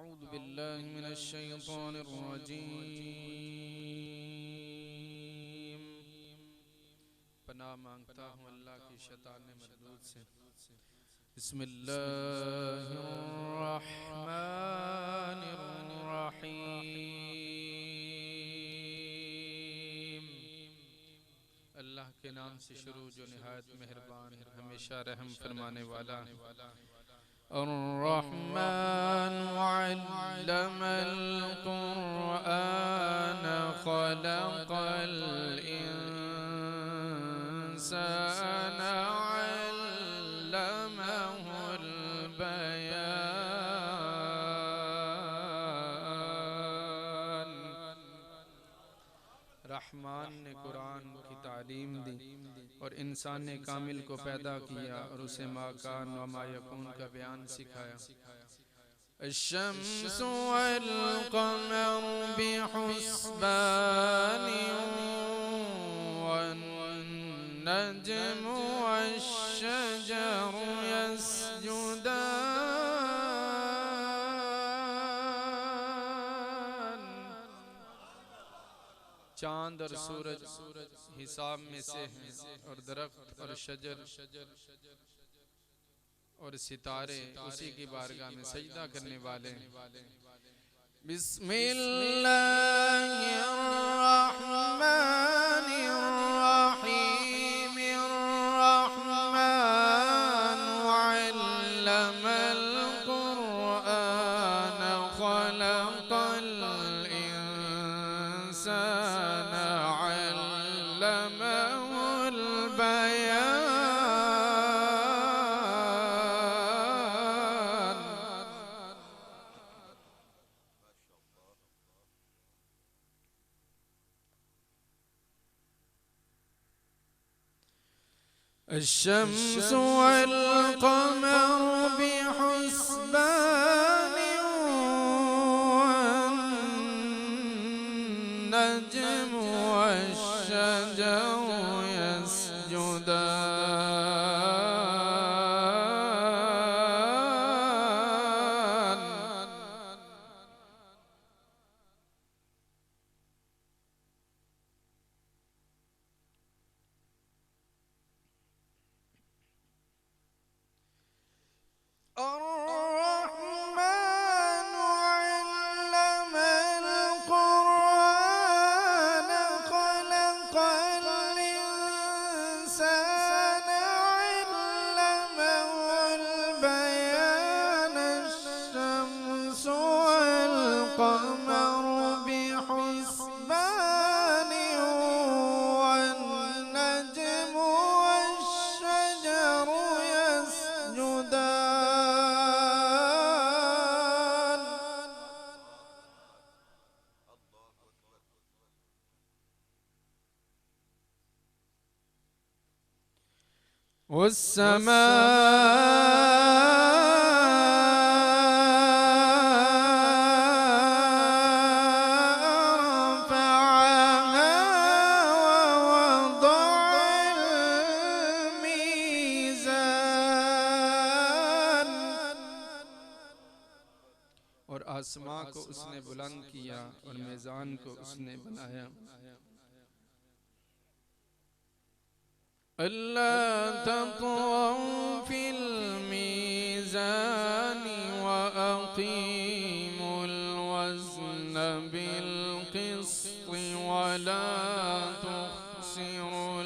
أعوذ بالله من الشيطان الرجيم پناہ مانگتا ہوں اللہ کی شیطان مردود سے بسم اللہ الرحمن الرحیم اللہ کے نام سے شروع جو نہایت مہربان ہمیشہ رحم فرمانے والا الرحمن علم القرآن خلق الإنسان علمه البيان رحمان نے قرآن کی تعلیم دی اور انسان نے کامل کو پیدا کیا اور اسے ما کان و ما یکون کا بیان سکھایا الشمس والقمر بحسبان والنجم والشجر يسجدان چاند اور سورج حساب میں سے ہیں اور درخت اور شجر اور ستارے اسی کی بارگاہ میں سجدہ کرنے والے ہیں بسم اللہ الرحمن الرحیم الرحمن علم القرآن خلق الإنسان علمه البيان الشمس والقمر بحسبان والنجم والشجر يسجدان الرحمن علم القرآن خلق الإنسان علمه البيان الشمس والقمر بحسبان والنجم والشجر يسجدان والسماء رفعها ووضع الميزان اور آسمان کو اس نے بلند کیا اور میزان کو اس نے بنایا ألا تطغوا في الميزان وأقيموا الوزن بالقسط ولا تخسروا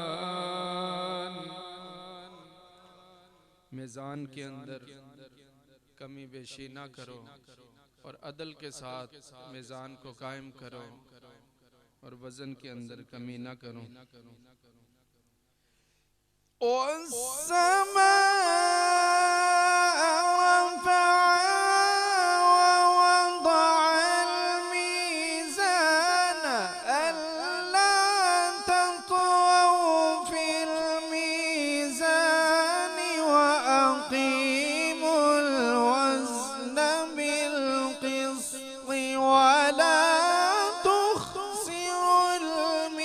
الميزان میزان کے اندر کمی بیشی نہ کرو اور عدل کے ساتھ میزان کو قائم کرو اور وزن کے اندر کمی نہ کرو والسماء رفعها ووضع الميزان ألا تطغوا في الميزان وأقيموا الوزن بالقسط ولا تخسروا الميزان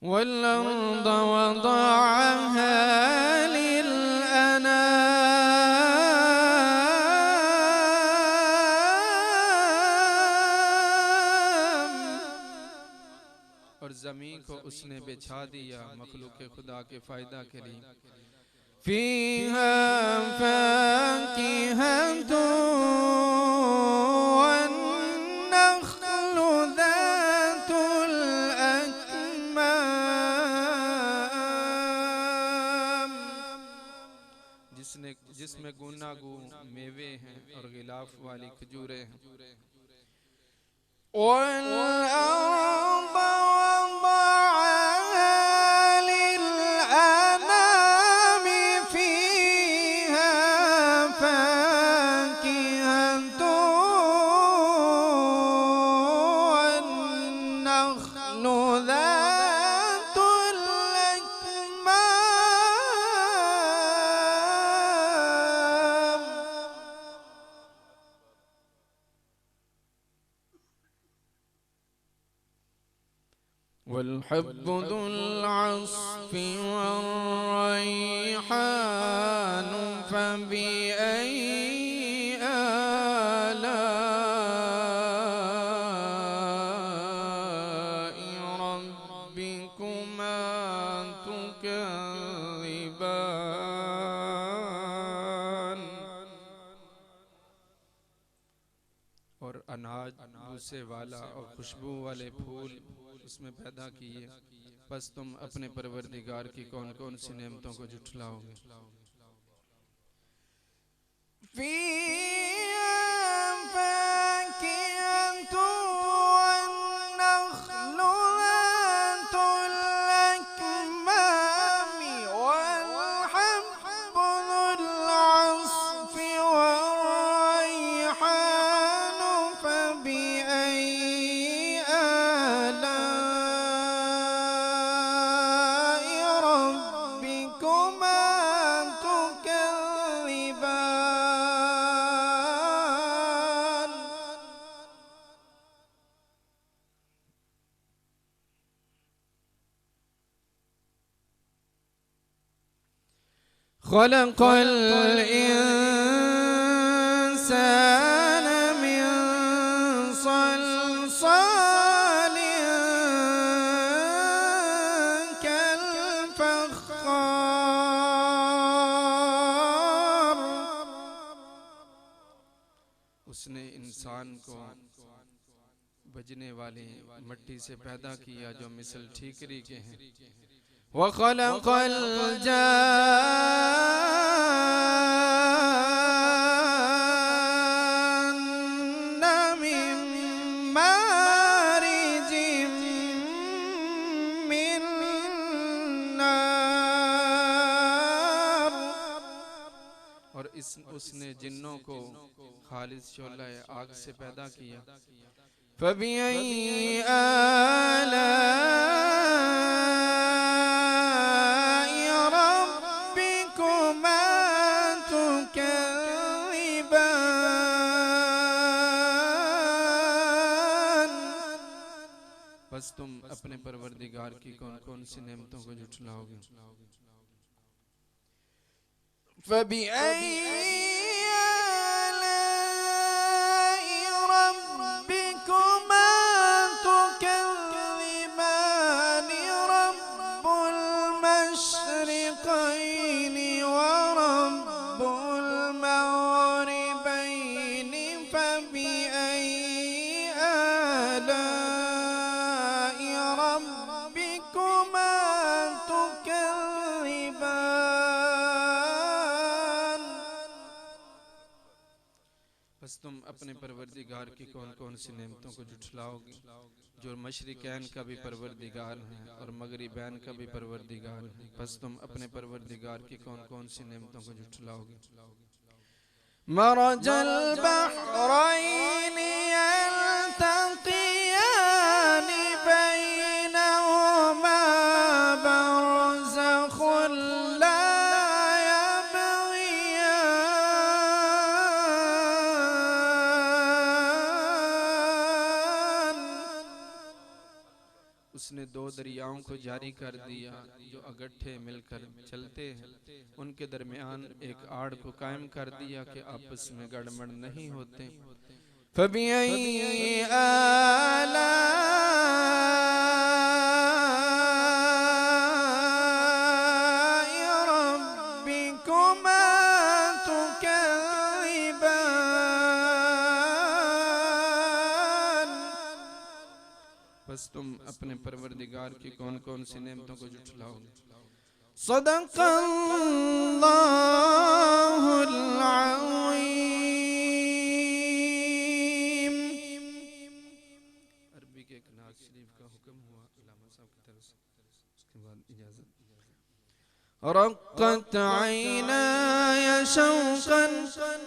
والأرض وضعها للأنام और ज़मीन को उसने बिछा दिया मखलूक खुदा के फ़ायदा के लिए फ़ीहा फ़ाकिहतुन वन्नख़्लु ज़ातुल अक्माम जिसमें गुनागू मेवे हैं और गिलाफ वाली खजूरें हैं والحب ذو العصف والريحان فبأي آلاء ربكما تكذبان और अनाज भूसे वाला और खुशबू वाले फूल उसमें पैदा किए बस तुम अपने परवरदिगार की कौन कौन सी नेमतों को झुठलाओगे خلق الإنسان من صلصال كالفخار उसने इंसान को बजने वाली मिट्टी से पैदा किया जो मिसल ठीकरी के हैं وخلق الجان من مارج من نار और उसने जिन्नों को खालिस शोला आग से पैदा किया فبأي آلاء ربكما تكذبان बस तुम अपने परवरदिगार की कौन कौन सी नेमतों को झुठलाओगे فبأي बस तुम अपने परवरदिगार की कौन कौन सी नेमतों को झुठलाओगे जो मशरिकैन का भी परवरदिगार है और मगरिबैन का भी परवरदिगार है बस तुम अपने परवरदिगार की कौन कौन सी नेमतों को झुठलाओगे मरजल बहरैन यल्तक़ियान बैनहुमा बरज़ख़ुन ला यबग़ियान उसने उसने दो दरियाओं को जारी कर दिया जो अगट्ठे मिलकर चलते हैं, उनके दरमियान एक आड़ को कायम कर दिया कि आपस में गड़बड़ नहीं होते। फबिअय्यि आलाइ रब्बिकुमा तुकज़्ज़िबान। बस तुम अपने परवरदिगार की कौन कौन सी नेमतों को जुटलाओगे। सदक़ल्लाहुल अज़ीम। अरबी के एक नात शरीफ का हुक्म हुआ उलमा साहब की तरफ से, उसके बाद इजाजत। रक़्क़त ऐनाय शौक़न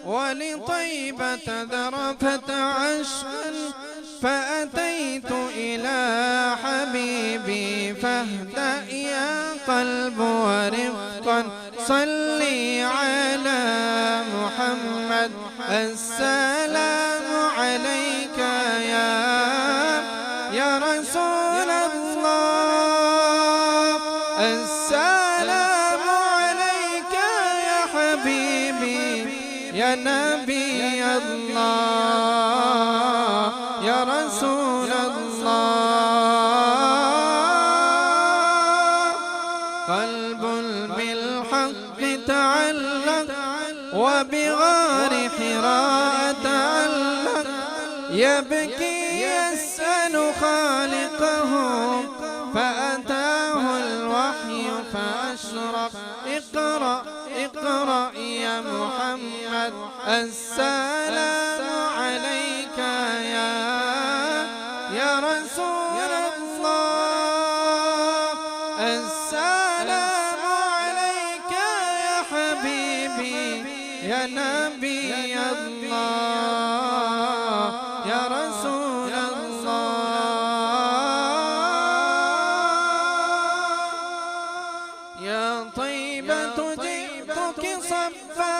वलितैबत ज़रफ़त अश्क़न फ़अतैतु इला हबीबी फ़हदा या क़ल्ब वरिफ़्क़न सल्ली अला मुहम्मद अस्सलामु अलैका या रसूल अल्लाह अस्सलामु अलैका या हबीबी या नबी अल्लाह या रसूल अल्लाह। क़ल्बुन बिल हक़्क़ तअल्लक़ व बिग़ार हिराअ तअल्लक़ यबकी यसअलु ख़ालिक़हु फ़अताहुल वह्यु फ़अशरक़ इक़रा इक़रा या मुहम्मद अस्सलामु अलैका या रसूल अल्लाह अस्सलामु अलैका या हबीबी या नबी अल्लाह या रसूल अल्लाह। या तैयबतु जि'तुक सफ़ा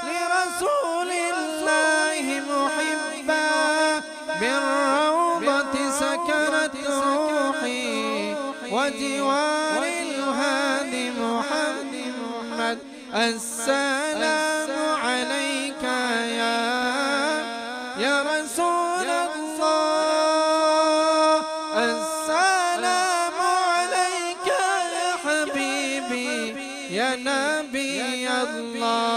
लिरसूलिल्लाहि मुहिब्बा बिर्रौदति सकनत रूही वजिवारिल हादी मुहम्मद अस्सलामु अलैका या रसूल अल्लाह अस्सलामु अलैका या हबीबी या नबी अल्लाह